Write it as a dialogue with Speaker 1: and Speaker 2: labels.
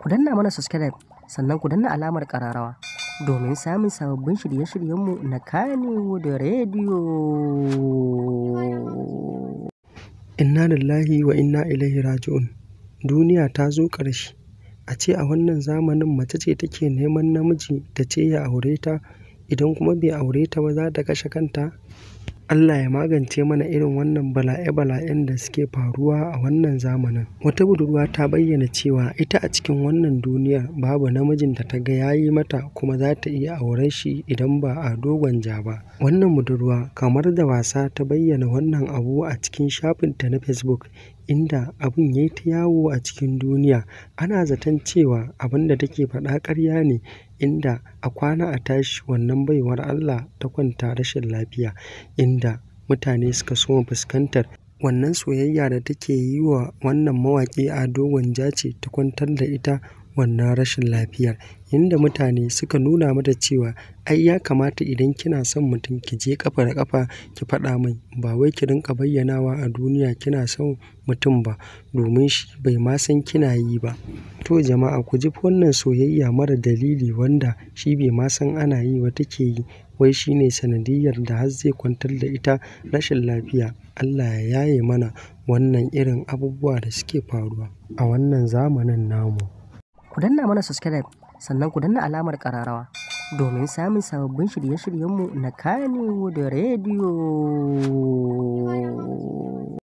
Speaker 1: Ku danna mana subscribe sannan ku danna alamar ƙararrawa domin samun sababbin shirye-shiryenmu na Kannywood Radio.
Speaker 2: Inna lillahi wa inna ilaihi raji'un. Duniya ta zo ƙarshe. A ce a wannan zamanin mace ce take neman namiji ta ce ya aure ta, idan kuma bai aure ta ba za ta kashe kanta? Allah ya magance mana irin wannan bala'e-bala'en da suke faruwa a wannan zamanin. Wata budurwa ta bayyana cewa ita a cikin wannan duniyar babu namijin da ta ga ya yi mata kuma za ta iya auren shi idan ba a dogon ja ba. Wannan budurwa kamar da wasa ta bayyana wannan abu a cikin shafinta na Facebook, inda abin ya yi ta yawo a cikin duniya. Ana zaton cewa abin da take faɗa ƙarya ne, inda a kwana a tashi wannan baiwar Allah ta kwanta rashin lafiya, inda mutane suka soma fuskantar wannan soyayya da take yi wa wannan mawaƙi Ado Gwanja ce ta kwantar da ita wannan rashin lafiyar, inda mutane suka nuna mata cewa ai ya kamata idan kina son mutum ki je ƙafa da ƙafa ki faɗa mai, ba wai ki rinƙa bayyanawa a duniya kina son mutum ba, domin shi bai ma san kina yi ba. To jama'a, ku ji wannan soyayya mara dalili wanda shi bai ma san ana yi ba take yi, wai shi ne sanadiyyar da har zai kwantar da ita rashin lafiya. Allah ya yaye mana wannan irin abubuwa da suke faruwa a wannan zamanin namu.
Speaker 1: Ku danna mana subscribe sannan ku danna alamar ƙararrawa domin samun sababbin shirye-shiryenmu na Kannywood Radio.